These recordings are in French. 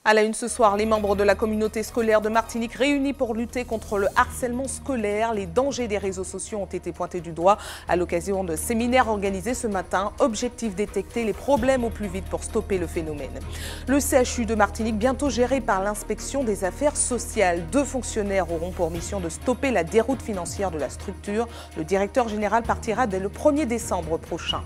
À la une ce soir, les membres de la communauté scolaire de Martinique réunis pour lutter contre le harcèlement scolaire. Les dangers des réseaux sociaux ont été pointés du doigt à l'occasion de séminaires organisés ce matin. Objectif détecter les problèmes au plus vite pour stopper le phénomène. Le CHU de Martinique, bientôt géré par l'inspection des affaires sociales. 2 fonctionnaires auront pour mission de stopper la déroute financière de la structure. Le directeur général partira dès le 1er décembre prochain.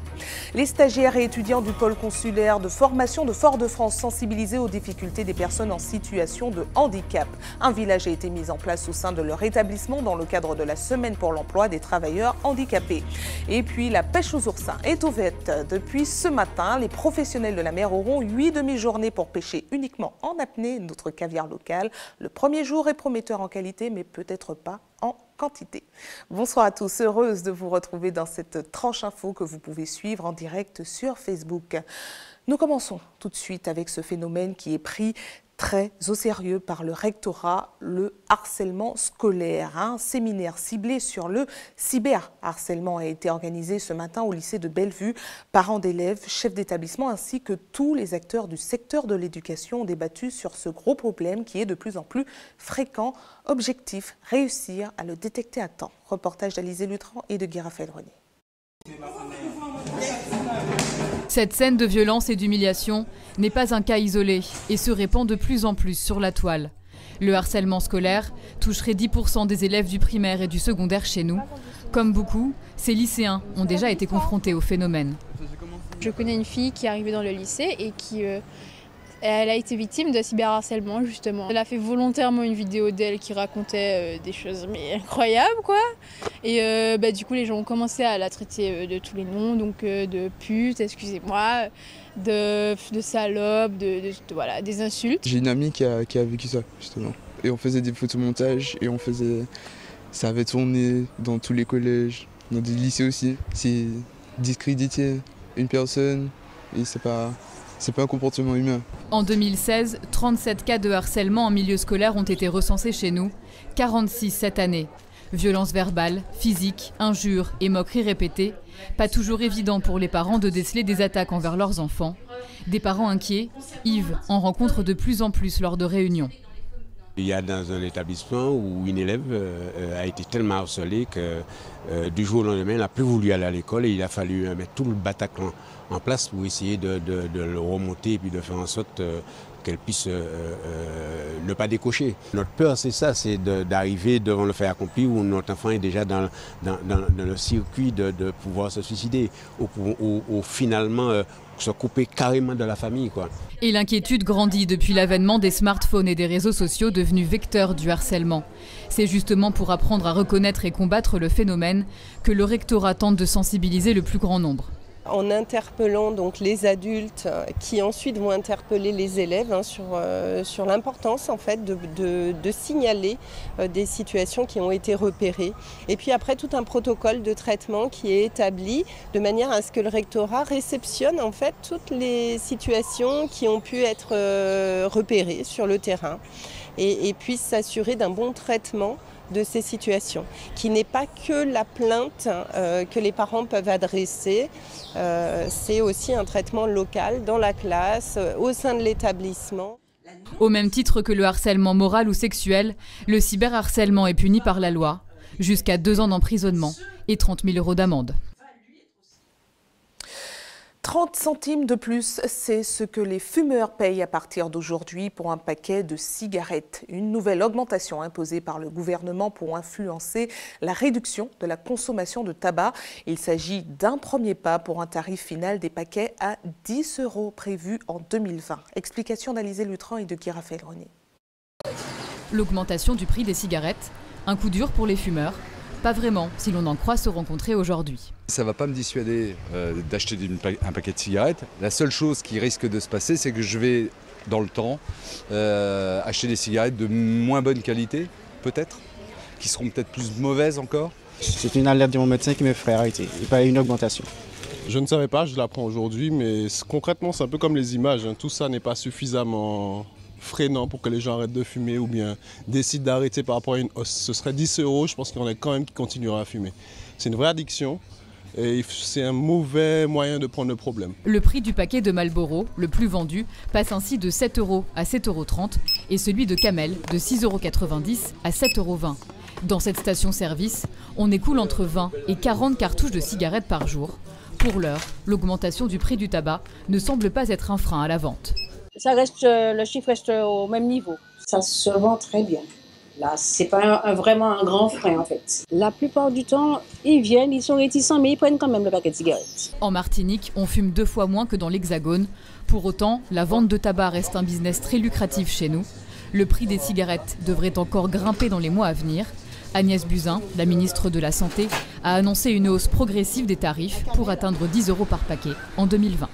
Les stagiaires et étudiants du pôle consulaire de formation de Fort-de-France sensibilisés aux difficultés des personnes en situation de handicap. Un village a été mis en place au sein de leur établissement dans le cadre de la semaine pour l'emploi des travailleurs handicapés. Et puis la pêche aux oursins est ouverte depuis ce matin. Les professionnels de la mer auront 8 demi-journées pour pêcher uniquement en apnée notre caviar local. Le premier jour est prometteur en qualité, mais peut-être pas en quantité. Bonsoir à tous, heureuse de vous retrouver dans cette tranche info que vous pouvez suivre en direct sur Facebook. Nous commençons tout de suite avec ce phénomène qui est pris très au sérieux par le rectorat, le harcèlement scolaire. Un séminaire ciblé sur le cyberharcèlement a été organisé ce matin au lycée de Bellevue. Parents d'élèves, chefs d'établissement ainsi que tous les acteurs du secteur de l'éducation ont débattu sur ce gros problème qui est de plus en plus fréquent. Objectif, réussir à le détecter à temps. Reportage d'Alizé Lutran et de Guy Raphaël René. Cette scène de violence et d'humiliation n'est pas un cas isolé et se répand de plus en plus sur la toile. Le harcèlement scolaire toucherait 10% des élèves du primaire et du secondaire chez nous. Comme beaucoup, ces lycéens ont déjà été confrontés au phénomène. Je connais une fille qui est arrivée dans le lycée et qui elle a été victime de cyberharcèlement justement. Elle a fait volontairement une vidéo d'elle qui racontait des choses mais incroyables quoi. Et du coup les gens ont commencé à la traiter de tous les noms, donc de pute, excusez-moi, de salope, voilà, des insultes. J'ai une amie qui a vécu ça justement. Et on faisait des photomontages et ça avait tourné dans tous les collèges, dans des lycées aussi. C'est discréditer une personne et c'est pas un comportement humain. En 2016, 37 cas de harcèlement en milieu scolaire ont été recensés chez nous, 46 cette année. Violences verbales, physiques, injures et moqueries répétées. Pas toujours évident pour les parents de déceler des attaques envers leurs enfants. Des parents inquiets, Yves en rencontre de plus en plus lors de réunions. Il y a dans un établissement où une élève a été tellement harcelée que du jour au lendemain, elle n'a plus voulu aller à l'école et il a fallu mettre tout le Bataclan en place pour essayer de le remonter et puis de faire en sorte qu'elle puisse ne pas décocher. Notre peur, c'est ça, c'est d'arriver devant le fait accompli où notre enfant est déjà dans le circuit de pouvoir se suicider ou finalement se couper carrément de la famille, quoi. Et l'inquiétude grandit depuis l'avènement des smartphones et des réseaux sociaux devenus vecteurs du harcèlement. C'est justement pour apprendre à reconnaître et combattre le phénomène que le rectorat tente de sensibiliser le plus grand nombre. En interpellant donc les adultes qui ensuite vont interpeller les élèves sur l'importance en fait de signaler des situations qui ont été repérées. Et puis après tout un protocole de traitement qui est établi de manière à ce que le rectorat réceptionne en fait toutes les situations qui ont pu être repérées sur le terrain et puisse s'assurer d'un bon traitement de ces situations, qui n'est pas que la plainte que les parents peuvent adresser, c'est aussi un traitement local dans la classe, au sein de l'établissement. Au même titre que le harcèlement moral ou sexuel, le cyberharcèlement est puni par la loi, jusqu'à 2 ans d'emprisonnement et 30 000 € d'amende. 30 centimes de plus, c'est ce que les fumeurs payent à partir d'aujourd'hui pour un paquet de cigarettes. Une nouvelle augmentation imposée par le gouvernement pour influencer la réduction de la consommation de tabac. Il s'agit d'un premier pas pour un tarif final des paquets à 10 € prévu en 2020. Explication d'Alizé Lutran et de Guy Raphaël René. L'augmentation du prix des cigarettes, un coup dur pour les fumeurs. Pas vraiment, si l'on en croit se rencontrer aujourd'hui. Ça ne va pas me dissuader d'acheter un paquet de cigarettes. La seule chose qui risque de se passer, c'est que je vais, dans le temps, acheter des cigarettes de moins bonne qualité, peut-être, qui seront peut-être plus mauvaises encore. C'est une alerte de mon médecin qui me ferait arrêter, et pas une augmentation. Je ne savais pas, je l'apprends aujourd'hui, mais concrètement, c'est un peu comme les images. Tout ça n'est pas suffisamment freinant pour que les gens arrêtent de fumer ou bien décident d'arrêter par rapport à une hausse. Ce serait 10 €, je pense qu'il y en a quand même qui continuera à fumer. C'est une vraie addiction et c'est un mauvais moyen de prendre le problème. Le prix du paquet de Marlboro, le plus vendu, passe ainsi de 7 € à 7,30 € et celui de Camel de 6,90 € à 7,20 €. Dans cette station-service, on écoule entre 20 et 40 cartouches de cigarettes par jour. Pour l'heure, l'augmentation du prix du tabac ne semble pas être un frein à la vente. Le chiffre reste au même niveau. Ça se vend très bien. Là, c'est pas vraiment un grand frein en fait. La plupart du temps, ils viennent, ils sont réticents, mais ils prennent quand même le paquet de cigarettes. En Martinique, on fume 2 fois moins que dans l'Hexagone. Pour autant, la vente de tabac reste un business très lucratif chez nous. Le prix des cigarettes devrait encore grimper dans les mois à venir. Agnès Buzyn, la ministre de la Santé, a annoncé une hausse progressive des tarifs pour atteindre 10 € par paquet en 2020.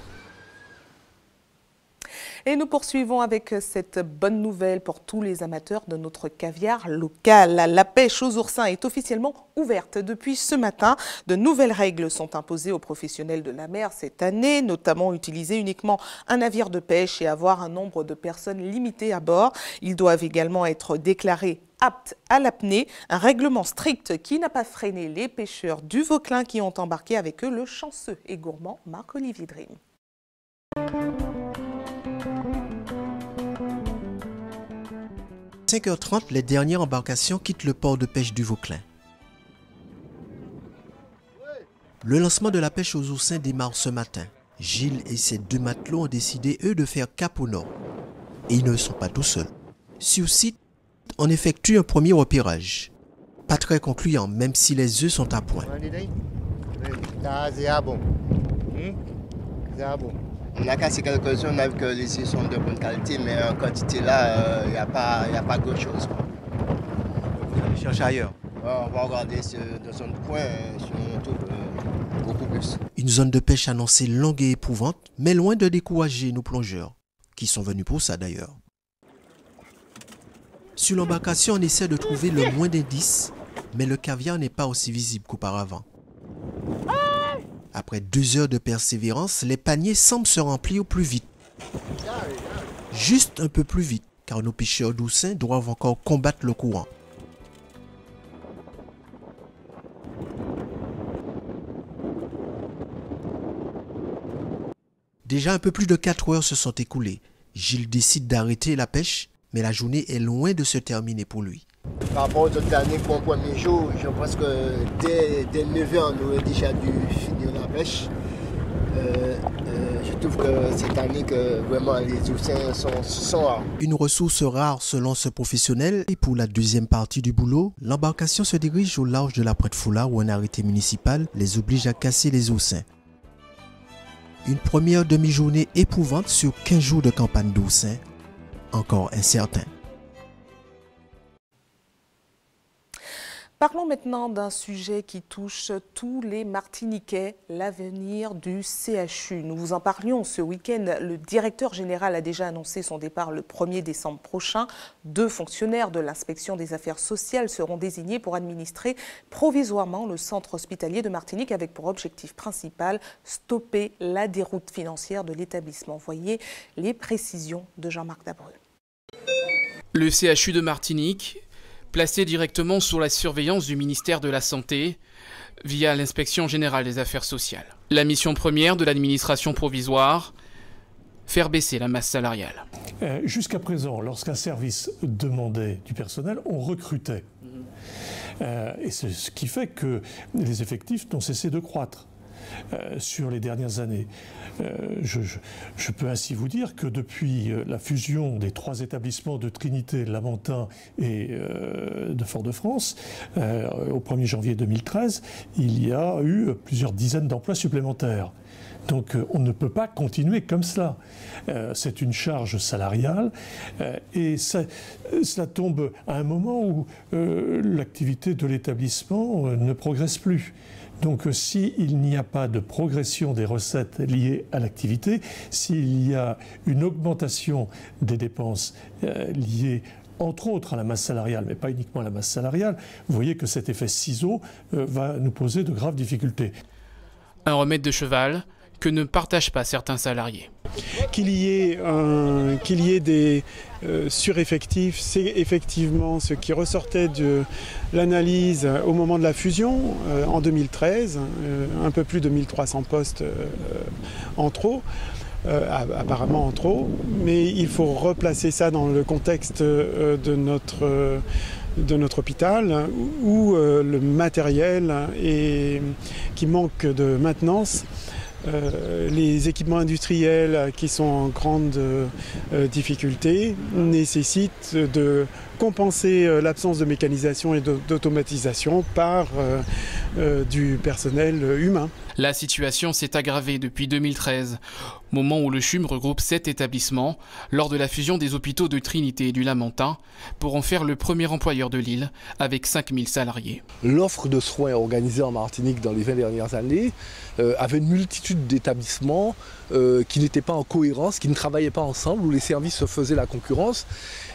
Et nous poursuivons avec cette bonne nouvelle pour tous les amateurs de notre caviar local. La pêche aux oursins est officiellement ouverte depuis ce matin. De nouvelles règles sont imposées aux professionnels de la mer cette année, notamment utiliser uniquement un navire de pêche et avoir un nombre de personnes limité à bord. Ils doivent également être déclarés aptes à l'apnée, un règlement strict qui n'a pas freiné les pêcheurs du Vauclin qui ont embarqué avec eux le chanceux et gourmand Marc-Olivier Dream. À 5h30, les dernières embarcations quittent le port de pêche du Vauclin. Le lancement de la pêche aux oursins démarre ce matin. Gilles et ses 2 matelots ont décidé, eux, de faire cap au nord. Et ils ne sont pas tout seuls. Sur site, on effectue un premier repérage. Pas très concluant, même si les œufs sont à point. On a cassé quelques-uns, on a vu que les œufs sont de bonne qualité, mais en quantité là, il n'y a pas grand-chose. Vous allez chercher ailleurs? On va regarder dans un coin, sur on trouve beaucoup plus. Une zone de pêche annoncée longue et éprouvante, mais loin de décourager nos plongeurs, qui sont venus pour ça d'ailleurs. Sur l'embarcation, on essaie de trouver le moins d'indices, mais le caviar n'est pas aussi visible qu'auparavant. Après 2 heures de persévérance, les paniers semblent se remplir au plus vite. Juste un peu plus vite, car nos pêcheurs d'oursins doivent encore combattre le courant. Déjà un peu plus de 4 heures se sont écoulées. Gilles décide d'arrêter la pêche, mais la journée est loin de se terminer pour lui. Par rapport aux autres années, pour le premier jour, je pense que dès 9 h, on aurait déjà dû finir la pêche. Je trouve que cette année, que vraiment les oursins sont rares. Une ressource rare selon ce professionnel. Et pour la deuxième partie du boulot, l'embarcation se dirige au large de la Pointe-Foulard où un arrêté municipal les oblige à casser les oursins. Une première demi-journée éprouvante sur 15 jours de campagne d'oursins, encore incertain. Parlons maintenant d'un sujet qui touche tous les Martiniquais, l'avenir du CHU. Nous vous en parlions ce week-end. Le directeur général a déjà annoncé son départ le 1er décembre prochain. 2 fonctionnaires de l'inspection des affaires sociales seront désignés pour administrer provisoirement le centre hospitalier de Martinique avec pour objectif principal stopper la déroute financière de l'établissement. Voyez les précisions de Jean-Marc Dabreu. Le CHU de Martinique, placé directement sous la surveillance du ministère de la Santé via l'inspection générale des affaires sociales. La mission première de l'administration provisoire, faire baisser la masse salariale. Jusqu'à présent, lorsqu'un service demandait du personnel, on recrutait. Et c'est ce qui fait que les effectifs n'ont cessé de croître sur les dernières années. Je peux ainsi vous dire que depuis la fusion des 3 établissements de Trinité, Lamentin et de Fort-de-France, au 1er janvier 2013, il y a eu plusieurs dizaines d'emplois supplémentaires. Donc on ne peut pas continuer comme cela. C'est une charge salariale et cela tombe à un moment où l'activité de l'établissement ne progresse plus. Donc s'il n'y a pas de progression des recettes liées à l'activité, s'il y a une augmentation des dépenses liées entre autres à la masse salariale, mais pas uniquement à la masse salariale, vous voyez que cet effet ciseau va nous poser de graves difficultés. Un remède de cheval que ne partagent pas certains salariés. Qu'il y ait des sureffectifs, c'est effectivement ce qui ressortait de l'analyse au moment de la fusion en 2013, un peu plus de 1300 postes en trop. Apparemment en trop, mais il faut replacer ça dans le contexte de notre hôpital où le matériel qui manque de maintenance. Les équipements industriels qui sont en grande difficulté nécessitent de compenser l'absence de mécanisation et d'automatisation par du personnel humain. La situation s'est aggravée depuis 2013, moment où le CHUM regroupe 7 établissements lors de la fusion des hôpitaux de Trinité et du Lamentin pour en faire le premier employeur de l'île avec 5000 salariés. L'offre de soins organisée en Martinique dans les 20 dernières années avait une multitude d'établissements qui n'étaient pas en cohérence, qui ne travaillaient pas ensemble, où les services se faisaient la concurrence.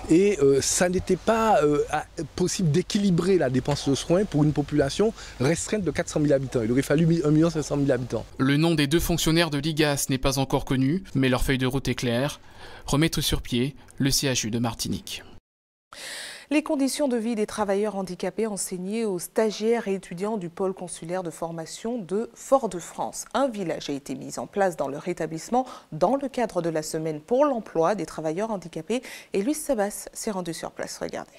Et ça n'était pas possible d'équilibrer la dépense de soins pour une population restreinte de 400 000 habitants. Il aurait fallu 1 500 000 habitants. Le nom des 2 fonctionnaires de l'IGAS n'est pas encore connu, mais leur feuille de route est claire. Remettre sur pied le CHU de Martinique. Les conditions de vie des travailleurs handicapés enseignées aux stagiaires et étudiants du pôle consulaire de formation de Fort-de-France. Un village a été mis en place dans leur établissement dans le cadre de la semaine pour l'emploi des travailleurs handicapés. Et Luis Sabas s'est rendu sur place. Regardez.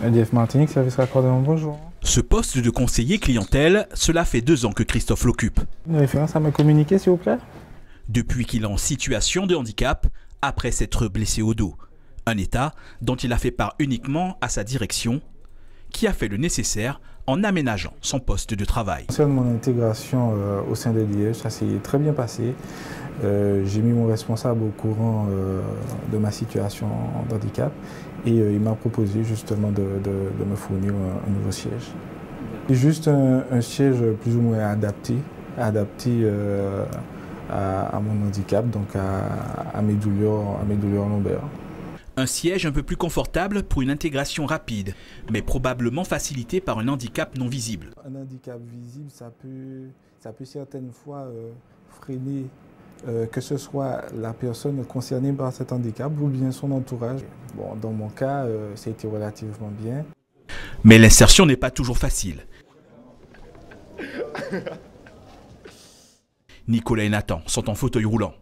EDF Martinique, service raccordement, bonjour. Ce poste de conseiller clientèle, cela fait 2 ans que Christophe l'occupe. Une référence à me communiquer, s'il vous plaît? Depuis qu'il est en situation de handicap, après s'être blessé au dos. Un état dont il a fait part uniquement à sa direction, qui a fait le nécessaire en aménageant son poste de travail. Concernant mon intégration au sein de l'IEF, ça s'est très bien passé. J'ai mis mon responsable au courant de ma situation de handicap et il m'a proposé justement de me fournir un nouveau siège. C'est juste un siège plus ou moins adapté à mon handicap, donc à mes douleurs lombaires. Un siège un peu plus confortable pour une intégration rapide, mais probablement facilité par un handicap non visible. Un handicap visible, ça peut certaines fois freiner que ce soit la personne concernée par cet handicap ou bien son entourage. Bon, dans mon cas, ça a été relativement bien. Mais l'insertion n'est pas toujours facile. Nicolas et Nathan sont en fauteuil roulant.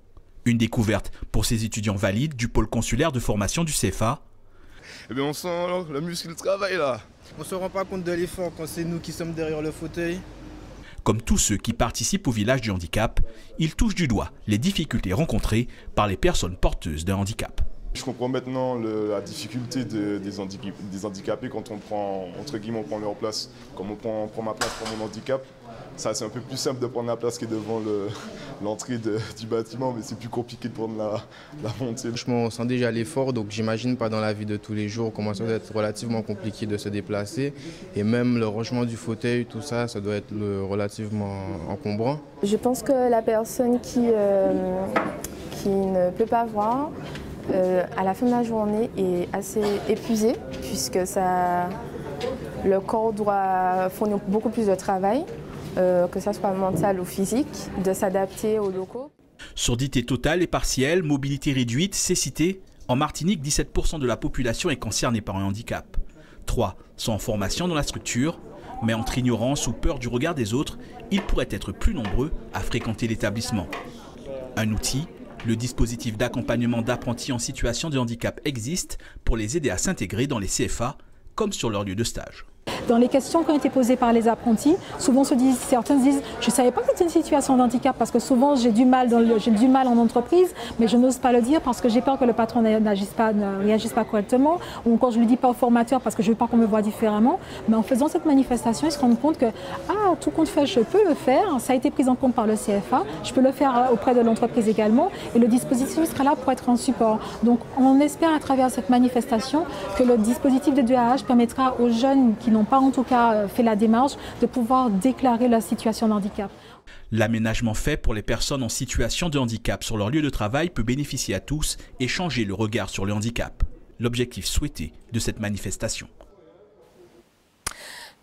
Une découverte pour ces étudiants valides du pôle consulaire de formation du CFA. Eh bien on sent le muscle de travail là. On ne se rend pas compte de l'effort quand c'est nous qui sommes derrière le fauteuil. Comme tous ceux qui participent au village du handicap, ils touchent du doigt les difficultés rencontrées par les personnes porteuses d'un handicap. Je comprends maintenant la difficulté des handicapés quand on prend, entre guillemets, on prend leur place. Comme on prend ma place pour mon handicap, ça c'est un peu plus simple de prendre la place qui est devant l'entrée du bâtiment, mais c'est plus compliqué de prendre la montée. Je me sens déjà l'effort, donc j'imagine pas dans la vie de tous les jours comment ça doit être relativement compliqué de se déplacer. Et même le rangement du fauteuil, tout ça, ça doit être relativement encombrant. Je pense que la personne qui ne peut pas voir, à la fin de la journée est assez épuisé puisque le corps doit fournir beaucoup plus de travail, que ce soit mental ou physique, de s'adapter aux locaux. Surdité totale et partielle, mobilité réduite, cécité. En Martinique, 17% de la population est concernée par un handicap. 3 sont en formation dans la structure, mais entre ignorance ou peur du regard des autres, ils pourraient être plus nombreux à fréquenter l'établissement. Un outil, le dispositif d'accompagnement d'apprentis en situation de handicap existe pour les aider à s'intégrer dans les CFA, comme sur leur lieu de stage. Dans les questions qui ont été posées par les apprentis, souvent certains disent « je ne savais pas que c'était une situation de handicap parce que souvent j'ai du mal en entreprise, mais je n'ose pas le dire parce que j'ai peur que le patron ne réagisse pas correctement, ou encore je ne le dis pas au formateur parce que je veux pas qu'on me voit différemment ». Mais en faisant cette manifestation, ils se rendent compte que tout compte fait, je peux le faire, ça a été pris en compte par le CFA, je peux le faire auprès de l'entreprise également, et le dispositif sera là pour être un support. Donc on espère à travers cette manifestation que le dispositif de 2AH permettra aux jeunes qui n'ont pas en tout cas fait la démarche de pouvoir déclarer leur situation de handicap. L'aménagement fait pour les personnes en situation de handicap sur leur lieu de travail peut bénéficier à tous et changer le regard sur le handicap. L'objectif souhaité de cette manifestation.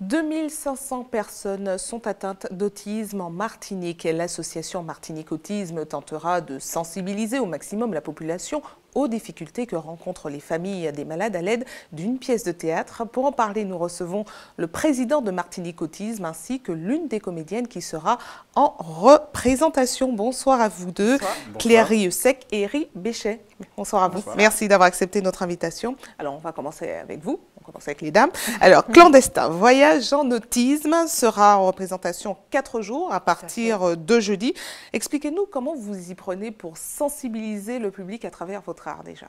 2500 personnes sont atteintes d'autisme en Martinique. L'association Martinique Autisme tentera de sensibiliser au maximum la population aux difficultés que rencontrent les familles des malades à l'aide d'une pièce de théâtre. Pour en parler, nous recevons le président de Martinique Autisme ainsi que l'une des comédiennes qui sera en représentation. Bonsoir à vous deux, Claire Rieussec et Eric Béchet. Bonsoir à vous. Bonsoir. Merci d'avoir accepté notre invitation. Alors, on va commencer avec vous. On commence avec les dames. Alors, Clandestin, voyage en autisme sera en représentation 4 jours à partir de jeudi. Expliquez-nous comment vous y prenez pour sensibiliser le public à travers votre art déjà.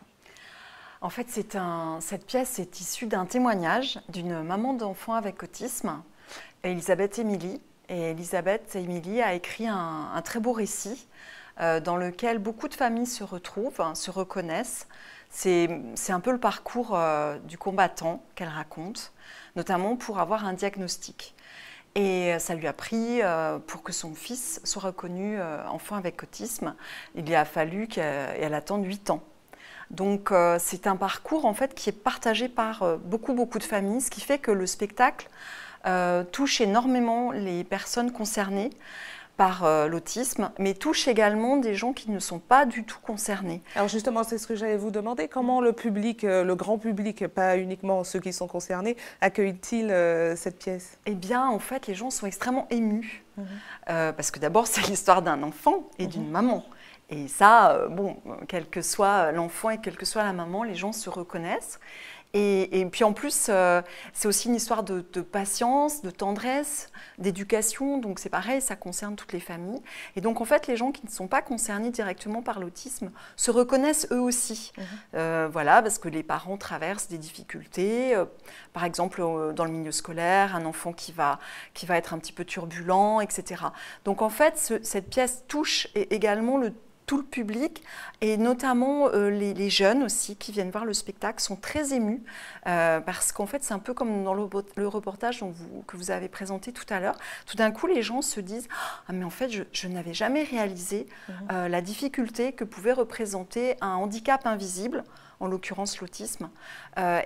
En fait, cette pièce est issue d'un témoignage d'une maman d'enfant avec autisme, Elisabeth Émilie. Et Elisabeth Émilie a écrit un très beau récit dans lequel beaucoup de familles se retrouvent, se reconnaissent. C'est un peu le parcours du combattant qu'elle raconte, notamment pour avoir un diagnostic. Et ça lui a pris, pour que son fils soit reconnu enfant avec autisme, il lui a fallu qu'elle attende 8 ans. Donc c'est un parcours en fait, qui est partagé par beaucoup de familles, ce qui fait que le spectacle touche énormément les personnes concernées par l'autisme, mais touche également des gens qui ne sont pas du tout concernés. Alors justement, c'est ce que j'allais vous demander. Comment le public, le grand public, pas uniquement ceux qui sont concernés, accueille-t-il cette pièce? Eh bien, en fait, les gens sont extrêmement émus. Parce que d'abord, c'est l'histoire d'un enfant et d'une maman. Et ça, bon, quel que soit l'enfant et quelle que soit la maman, les gens se reconnaissent. Et puis en plus, c'est aussi une histoire de patience, de tendresse, d'éducation. Donc c'est pareil, ça concerne toutes les familles. Et donc en fait, les gens qui ne sont pas concernés directement par l'autisme se reconnaissent eux aussi. Voilà, parce que les parents traversent des difficultés. Par exemple, dans le milieu scolaire, un enfant qui va être un petit peu turbulent, etc. Donc en fait, cette pièce touche également tout le public et notamment les jeunes aussi qui viennent voir le spectacle sont très émus parce qu'en fait c'est un peu comme dans le reportage que vous avez présenté tout à l'heure. Tout d'un coup les gens se disent « Ah mais en fait je n'avais jamais réalisé la difficulté que pouvait représenter un handicap invisible » en l'occurrence l'autisme.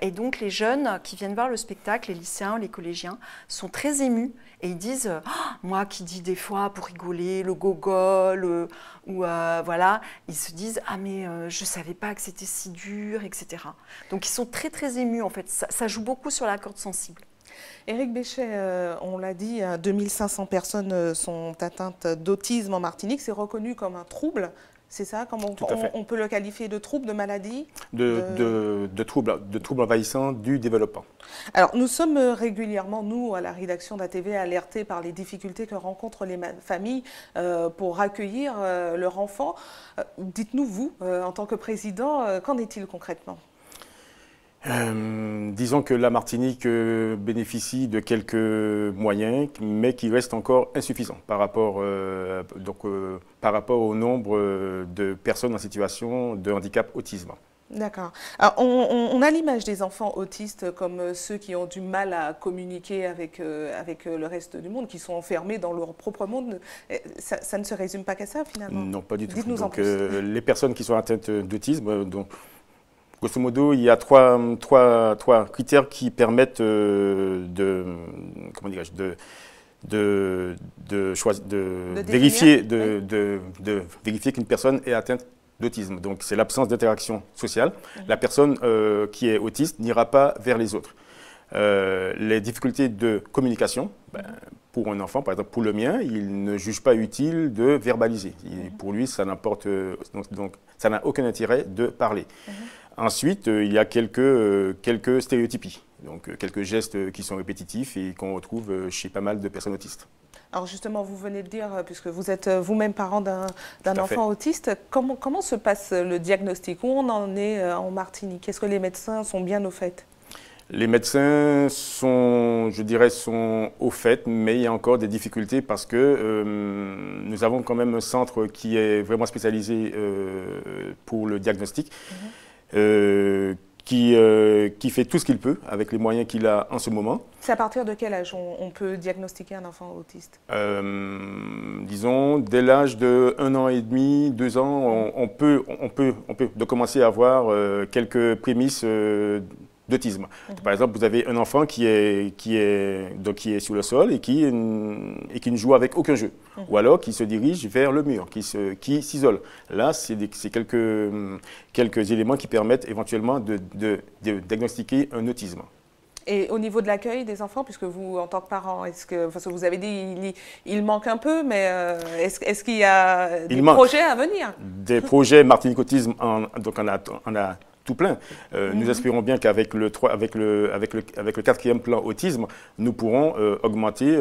Et donc les jeunes qui viennent voir le spectacle, les lycéens, les collégiens, sont très émus et ils disent moi qui dis des fois pour rigoler, le gogol, ou voilà, ils se disent ah mais je ne savais pas que c'était si dur, etc. Donc ils sont très émus en fait, ça joue beaucoup sur la corde sensible. Eric Béchet, on l'a dit, 2500 personnes sont atteintes d'autisme en Martinique, c'est reconnu comme un trouble. C'est ça? Comment on peut le qualifier de trouble, de maladie? De trouble envahissant du développement. Alors, nous sommes régulièrement, nous, à la rédaction d'ATV, alertés par les difficultés que rencontrent les familles pour accueillir leur enfant. Dites-nous, vous, en tant que président, qu'en est-il concrètement? Disons que la Martinique bénéficie de quelques moyens, mais qui restent encore insuffisants par rapport au nombre de personnes en situation de handicap autisme. D'accord. Alors, on a l'image des enfants autistes comme ceux qui ont du mal à communiquer avec le reste du monde, qui sont enfermés dans leur propre monde. Ça ne se résume pas qu'à ça, finalement? Non, pas du tout. Dites-nous en plus. Les personnes qui sont atteintes d'autisme, grosso modo, il y a trois critères qui permettent de vérifier qu'une personne est atteinte d'autisme. Donc, c'est l'absence d'interaction sociale. La personne qui est autiste n'ira pas vers les autres. Les difficultés de communication, pour un enfant, par exemple pour le mien, il ne juge pas utile de verbaliser. Pour lui, ça n'importe, donc ça n'a aucun intérêt de parler. Ensuite, il y a quelques stéréotypies, donc quelques gestes qui sont répétitifs et qu'on retrouve chez pas mal de personnes autistes. Alors justement, vous venez de dire, puisque vous êtes vous-même parent d'un enfant autiste, comment se passe le diagnostic? Où on en est en Martinique? Est-ce que les médecins sont bien au fait? Les médecins sont, je dirais, au fait, mais il y a encore des difficultés parce que nous avons quand même un centre qui est vraiment spécialisé pour le diagnostic. Qui fait tout ce qu'il peut avec les moyens qu'il a en ce moment. C'est à partir de quel âge on peut diagnostiquer un enfant autiste? Disons, dès l'âge de 1 an et demi, 2 ans, on peut de commencer à avoir quelques prémices d'autisme. Par exemple, vous avez un enfant qui est sur le sol et qui ne joue avec aucun jeu. Ou alors qui se dirige vers le mur, qui s'isole. Là, c'est quelques éléments qui permettent éventuellement de diagnostiquer un autisme. Et au niveau de l'accueil des enfants, puisque vous, en tant que parent, parce que vous avez dit il manque un peu, mais est-ce qu'il y a des projets à venir? Des projets Martinique Autisme, donc on a tout plein. Nous espérons bien qu'avec le 4e plan autisme, nous pourrons augmenter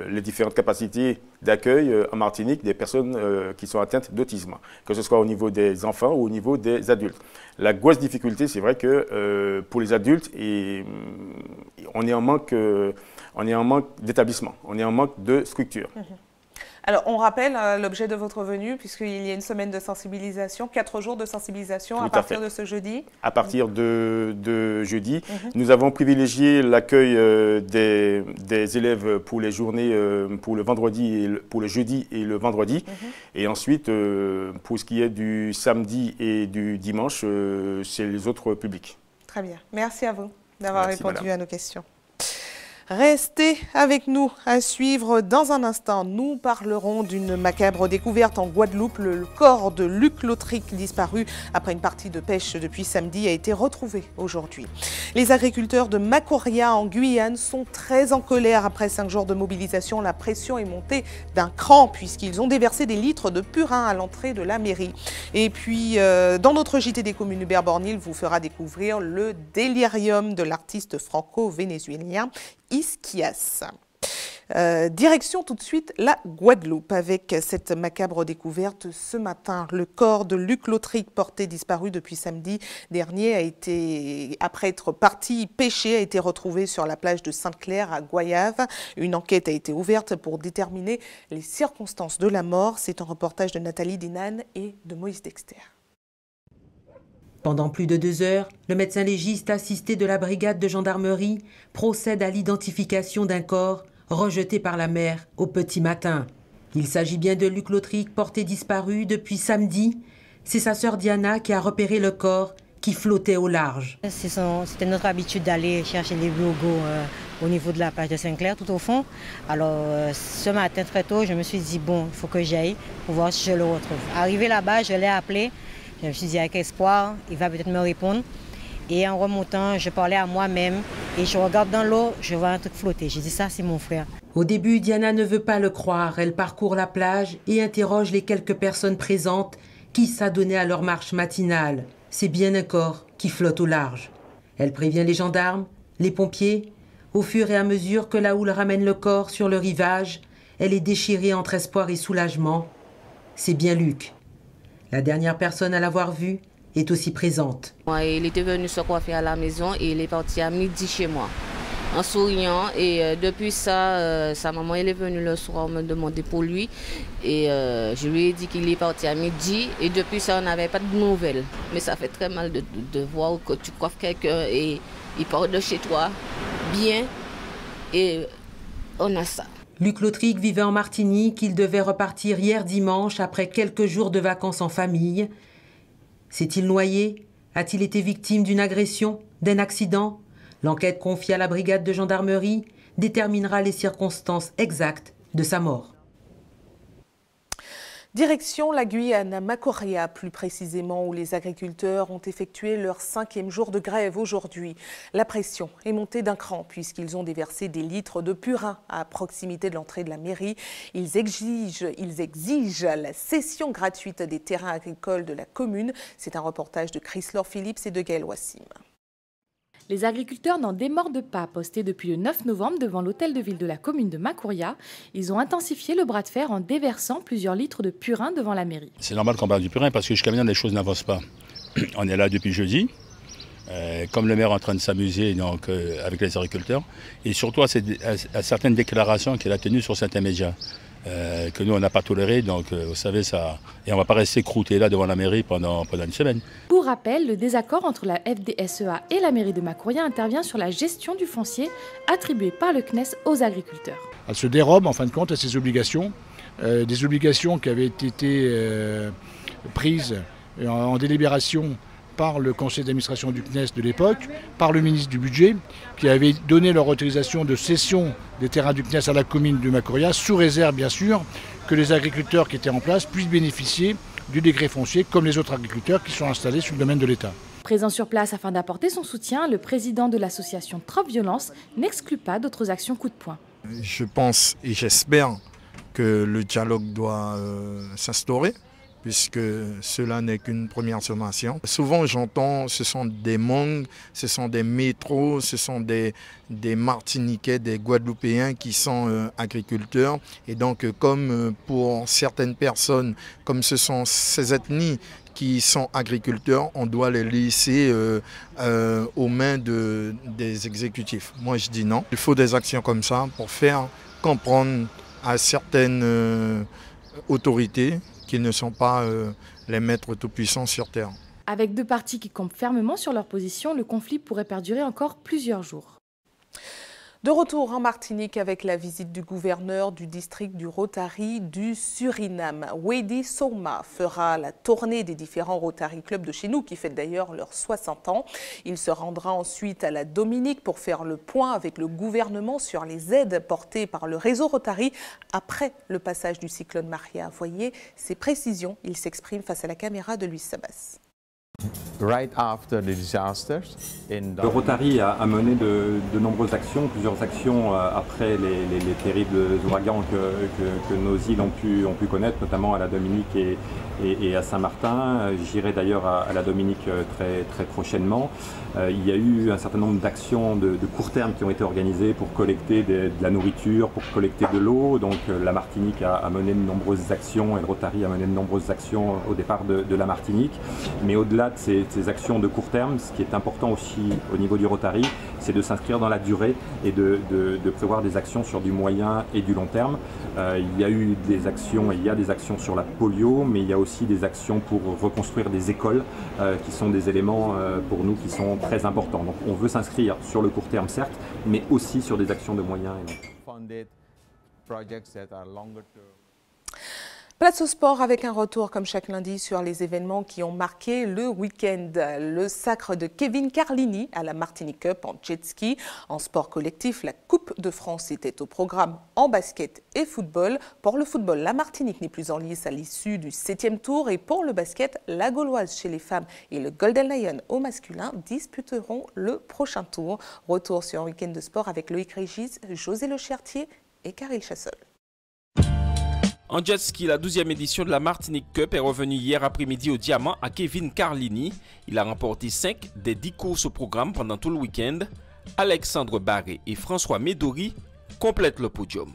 les différentes capacités d'accueil en Martinique des personnes qui sont atteintes d'autisme, que ce soit au niveau des enfants ou au niveau des adultes. La grosse difficulté, c'est vrai que pour les adultes, on est en manque d'établissement, on est en manque de structure. Alors, on rappelle l'objet de votre venue, puisqu'il y a une semaine de sensibilisation, 4 jours de sensibilisation à partir de ce jeudi. À partir de jeudi. Nous avons privilégié l'accueil des élèves pour les journées, pour le jeudi et le vendredi. Et ensuite, pour ce qui est du samedi et du dimanche, c'est les autres publics. Très bien. Merci à vous d'avoir répondu à nos questions. Restez avec nous à suivre. Dans un instant, nous parlerons d'une macabre découverte en Guadeloupe. Le corps de Luc Lautric, disparu après une partie de pêche depuis samedi, a été retrouvé aujourd'hui. Les agriculteurs de Macoria en Guyane sont très en colère. Après 5 jours de mobilisation, la pression est montée d'un cran puisqu'ils ont déversé des litres de purin à l'entrée de la mairie. Et puis, dans notre JT des communes, Hubert Bornil vous fera découvrir le délirium de l'artiste franco-vénézuélien Isquias. Direction tout de suite la Guadeloupe avec cette macabre découverte ce matin. Le corps de Luc Lautric, porté disparu depuis samedi dernier, après être parti pêcher, a été retrouvé sur la plage de Sainte-Claire à Goyave. Une enquête a été ouverte pour déterminer les circonstances de la mort. C'est un reportage de Nathalie Dinan et de Moïse Dexter. Pendant plus de 2 heures, le médecin légiste assisté de la brigade de gendarmerie procède à l'identification d'un corps rejeté par la mère au petit matin. Il s'agit bien de Luc Lautric, porté disparu depuis samedi. C'est sa sœur Diana qui a repéré le corps qui flottait au large. C'était notre habitude d'aller chercher les logos au niveau de la plage de Sainte-Claire, tout au fond. Alors ce matin très tôt, je me suis dit bon, il faut que j'aille pour voir si je le retrouve. Arrivé là-bas, je l'ai appelé. Je me suis dit avec espoir, il va peut-être me répondre. Et en remontant, je parlais à moi-même et je regarde dans l'eau, je vois un truc flotter. J'ai dit ça, c'est mon frère. Au début, Diana ne veut pas le croire. Elle parcourt la plage et interroge les quelques personnes présentes qui s'adonnaient à leur marche matinale. C'est bien un corps qui flotte au large. Elle prévient les gendarmes, les pompiers. Au fur et à mesure que la houle ramène le corps sur le rivage, elle est déchirée entre espoir et soulagement. C'est bien Luc. La dernière personne à l'avoir vu est aussi présente. Il était venu se coiffer à la maison et il est parti à midi chez moi, en souriant. Et depuis ça, sa maman elle est venue le soir me demander pour lui. Et je lui ai dit qu'il est parti à midi. Et depuis ça, on n'avait pas de nouvelles. Mais ça fait très mal de voir que tu coiffes quelqu'un et il part de chez toi bien. Et on a ça. Luc Lautric vivait en Martinique. Il devait repartir hier dimanche après quelques jours de vacances en famille. S'est-il noyé? A-t-il été victime d'une agression, d'un accident? L'enquête confiée à la brigade de gendarmerie déterminera les circonstances exactes de sa mort. Direction la Guyane, à Macoria plus précisément, où les agriculteurs ont effectué leur 5e jour de grève aujourd'hui. La pression est montée d'un cran puisqu'ils ont déversé des litres de purin à proximité de l'entrée de la mairie. Ils exigent la cession gratuite des terrains agricoles de la commune. C'est un reportage de Chryslaure Phillips et de Gaël Wassim. Les agriculteurs n'en démordent pas. Postés depuis le 9 novembre devant l'hôtel de ville de la commune de Macoria, ils ont intensifié le bras de fer en déversant plusieurs litres de purin devant la mairie. C'est normal qu'on parle du purin parce que jusqu'à maintenant les choses n'avancent pas. On est là depuis jeudi, comme le maire est en train de s'amuser avec les agriculteurs, et surtout à certaines déclarations qu'il a tenues sur certains médias. Que nous on n'a pas toléré, donc vous savez ça, et on ne va pas rester croûté là devant la mairie pendant une semaine. Pour rappel, le désaccord entre la FDSEA et la mairie de Macoria intervient sur la gestion du foncier attribué par le CNES aux agriculteurs. Elle se dérobe en fin de compte à ses obligations, des obligations qui avaient été prises en délibération par le conseil d'administration du CNES de l'époque, par le ministre du Budget, qui avait donné leur autorisation de cession des terrains du CNES à la commune de Macoria, sous réserve bien sûr que les agriculteurs qui étaient en place puissent bénéficier du décret foncier comme les autres agriculteurs qui sont installés sur le domaine de l'État. Présent sur place afin d'apporter son soutien, le président de l'association Trop Violence n'exclut pas d'autres actions coup de poing. Je pense et j'espère que le dialogue doit s'instaurer, puisque cela n'est qu'une première sommation. Souvent j'entends ce sont des Hmong, ce sont des métros, ce sont des Martiniquais, des Guadeloupéens qui sont agriculteurs. Et donc comme pour certaines personnes, comme ce sont ces ethnies qui sont agriculteurs, on doit les laisser aux mains des exécutifs. Moi je dis non. Il faut des actions comme ça pour faire comprendre à certaines autorités qu'ils ne sont pas les maîtres tout-puissants sur terre. Avec deux partis qui campent fermement sur leur position, le conflit pourrait perdurer encore plusieurs jours. De retour en Martinique avec la visite du gouverneur du district du Rotary du Suriname. Wedi Souma fera la tournée des différents Rotary Clubs de chez nous qui fêtent d'ailleurs leurs 60 ans. Il se rendra ensuite à la Dominique pour faire le point avec le gouvernement sur les aides portées par le réseau Rotary après le passage du cyclone Maria. Voyez ces précisions, il s'exprime face à la caméra de Luis Sabas. Le Rotary a mené de nombreuses actions, plusieurs actions après les terribles ouragans que nos îles ont pu connaître, notamment à la Dominique et à Saint-Martin. J'irai d'ailleurs à la Dominique très prochainement. Il y a eu un certain nombre d'actions de court terme qui ont été organisées pour collecter de la nourriture, pour collecter de l'eau. Donc la Martinique a mené de nombreuses actions et le Rotary a mené de nombreuses actions au départ de la Martinique. Mais au-delà de ces actions de court terme, ce qui est important aussi au niveau du Rotary, c'est de s'inscrire dans la durée et de prévoir des actions sur du moyen et du long terme. Il y a eu des actions, il y a des actions sur la polio, mais il y a aussi des actions pour reconstruire des écoles qui sont des éléments pour nous qui sont très importants. Donc on veut s'inscrire sur le court terme certes, mais aussi sur des actions de moyen et long terme. Place au sport avec un retour comme chaque lundi sur les événements qui ont marqué le week-end. Le sacre de Kevin Carlini à la Martinique Cup en jet ski. En sport collectif, la Coupe de France était au programme en basket et football. Pour le football, la Martinique n'est plus en lice à l'issue du 7e tour. Et pour le basket, la Gauloise chez les femmes et le Golden Lion au masculin disputeront le prochain tour. Retour sur un week-end de sport avec Loïc Régis, José Le Chertier et Caril Chassol. En jet ski, la 12e édition de la Martinique Cup est revenue hier après-midi au diamant à Kevin Carlini. Il a remporté 5 des 10 courses au programme pendant tout le week-end. Alexandre Barré et François Médori complètent le podium.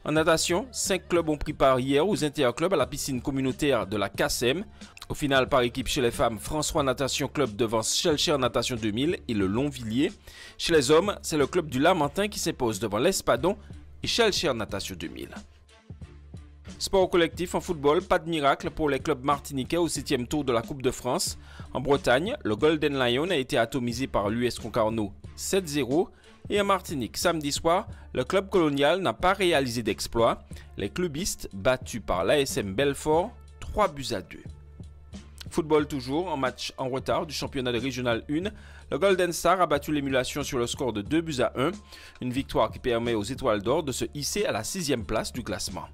En natation, 5 clubs ont pris part hier aux interclubs à la piscine communautaire de la CASEM. Au final, par équipe chez les femmes, François Natation Club devance Shellshare Natation 2000 et le Longvilliers. Chez les hommes, c'est le club du Lamentin qui s'impose devant l'Espadon et Shellshare Natation 2000. Sport collectif en football, pas de miracle pour les clubs martiniquais au 7e tour de la Coupe de France. En Bretagne, le Golden Lion a été atomisé par l'US Concarneau 7-0. Et en Martinique, samedi soir, le club colonial n'a pas réalisé d'exploit. Les clubistes battus par l'ASM Belfort 3-2. Football toujours, en match en retard du championnat de Régional 1. Le Golden Star a battu l'émulation sur le score de 2-1. Une victoire qui permet aux Étoiles d'Or de se hisser à la 6e place du classement.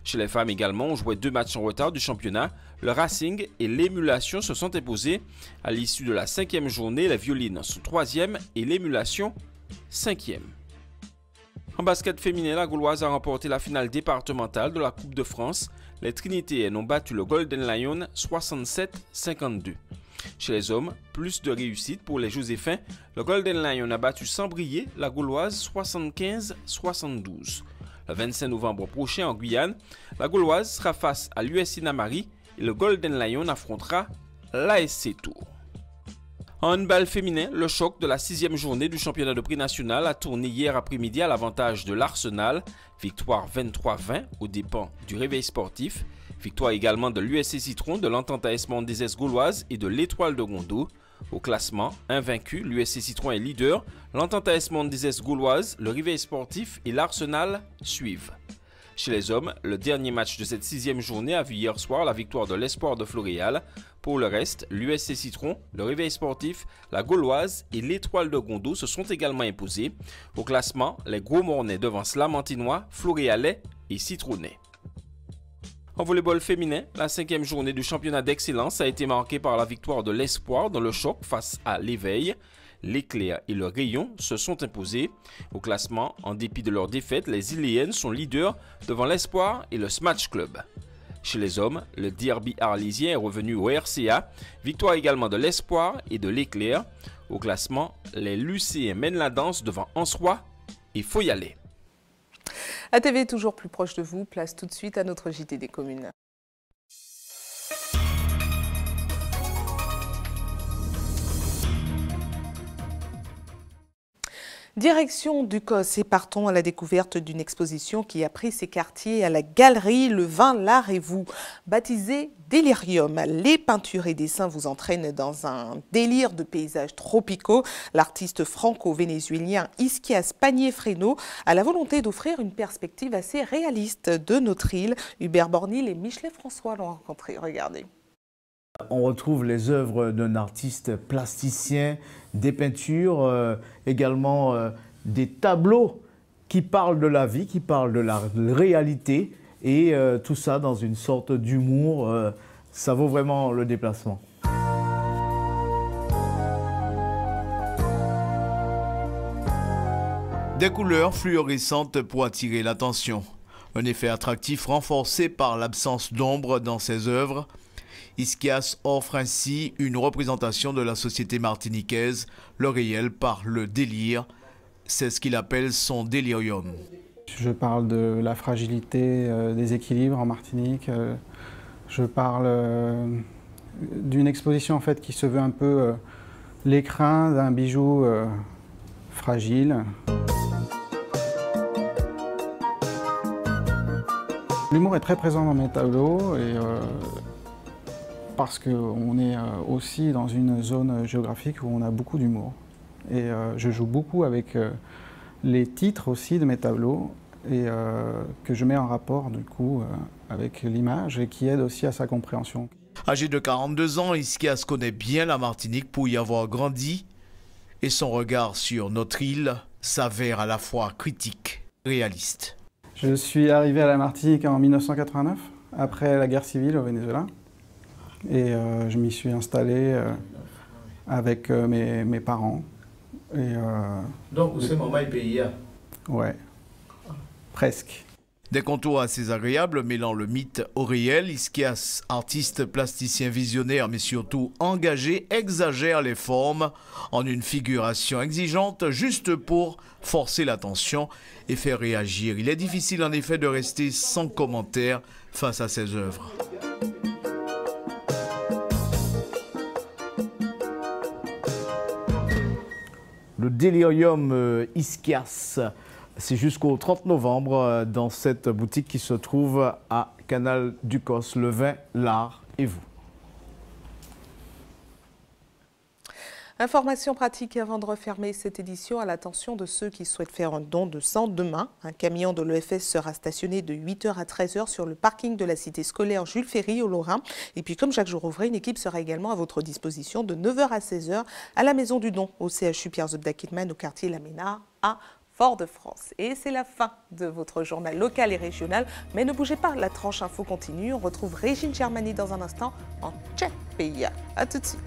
Chez les femmes également, on jouait 2 matchs en retard du championnat. Le Racing et l'Émulation se sont imposés. À l'issue de la 5e journée, les Violines sont 3e et l'Émulation 5e. En basket féminin, la Gauloise a remporté la finale départementale de la Coupe de France. Les Trinitéennes ont battu le Golden Lion 67-52. Chez les hommes, plus de réussite pour les Joséphins. Le Golden Lion a battu sans briller la Gauloise 75-72. Le 25 novembre prochain en Guyane, la Gauloise sera face à l'US Inamari et le Golden Lion affrontera l'ASC Tours. En handball féminin, le choc de la 6e journée du championnat de prix national a tourné hier après-midi à l'avantage de l'Arsenal. Victoire 23-20 aux dépens du Réveil sportif. Victoire également de l'USC Citron, de l'Entente AS Mendezès Gauloise et de l'Étoile de Rondeau. Au classement, invaincu, l'USC Citron est leader. L'Entente AS Mendezès Gauloise, le Réveil sportif et l'Arsenal suivent. Chez les hommes, le dernier match de cette 6e journée a vu hier soir la victoire de l'Espoir de Floréal. Pour le reste, l'USC Citron, le Réveil Sportif, la Gauloise et l'Étoile de Gondo se sont également imposés. Au classement, les Gros Mornais devancent Lamantinois, Floréalais et Citronnais. En volleyball féminin, la 5e journée du championnat d'excellence a été marquée par la victoire de l'Espoir dans le choc face à l'Éveil. L'Éclair et le Rayon se sont imposés. Au classement, en dépit de leur défaite, les Iléennes sont leaders devant l'Espoir et le Smash Club. Chez les hommes, le derby arlésien est revenu au RCA. Victoire également de l'Espoir et de l'Éclair. Au classement, les Lucéens mènent la danse devant Ansois et Foyalais. ATV toujours plus proche de vous, place tout de suite à notre JT des communes. Direction du COS et partons à la découverte d'une exposition qui a pris ses quartiers à la galerie Le Vin, l'Art et vous. Baptisée Délirium, les peintures et dessins vous entraînent dans un délire de paysages tropicaux. L'artiste franco-vénézuélien Isquias Panier-Freno a la volonté d'offrir une perspective assez réaliste de notre île. Hubert Bornil et Michelet François l'ont rencontré. Regardez. On retrouve les œuvres d'un artiste plasticien, des peintures, également des tableaux qui parlent de la vie, qui parlent de la réalité, et tout ça dans une sorte d'humour. Ça vaut vraiment le déplacement. Des couleurs fluorescentes pour attirer l'attention. Un effet attractif renforcé par l'absence d'ombre dans ses œuvres. Isquias offre ainsi une représentation de la société martiniquaise, le réel par le délire. C'est ce qu'il appelle son délirium. Je parle de la fragilité des équilibres en Martinique. Je parle d'une exposition en fait, qui se veut un peu l'écrin d'un bijou fragile. L'humour est très présent dans mes tableaux et parce qu'on est aussi dans une zone géographique où on a beaucoup d'humour. Et je joue beaucoup avec les titres aussi de mes tableaux et que je mets en rapport du coup avec l'image et qui aide aussi à sa compréhension. Âgé de 42 ans, Isquias connaît bien la Martinique pour y avoir grandi et son regard sur notre île s'avère à la fois critique et réaliste. Je suis arrivé à la Martinique en 1989, après la guerre civile au Venezuela. Et je m'y suis installé avec mes parents. Et, donc, c'est maman et pays. Ouais, presque. Des contours assez agréables mêlant le mythe au réel, Isquias, artiste plasticien visionnaire mais surtout engagé, exagère les formes en une figuration exigeante juste pour forcer l'attention et faire réagir. Il est difficile en effet de rester sans commentaire face à ses œuvres. Le délirium Isquias, c'est jusqu'au 30 novembre dans cette boutique qui se trouve à Canal du Cos, le vin, l'art et vous. Information pratique avant de refermer cette édition à l'attention de ceux qui souhaitent faire un don de sang demain. Un camion de l'EFS sera stationné de 8h à 13h sur le parking de la cité scolaire Jules Ferry au Lorrain. Et puis comme chaque jour ouvré, une équipe sera également à votre disposition de 9h à 16h à la Maison du Don au CHU Pierre Zobda-Kitman au quartier Laménard à Fort-de-France. Et c'est la fin de votre journal local et régional. Mais ne bougez pas, la tranche info continue. On retrouve Régine Germani dans un instant en Tchèque. A tout de suite.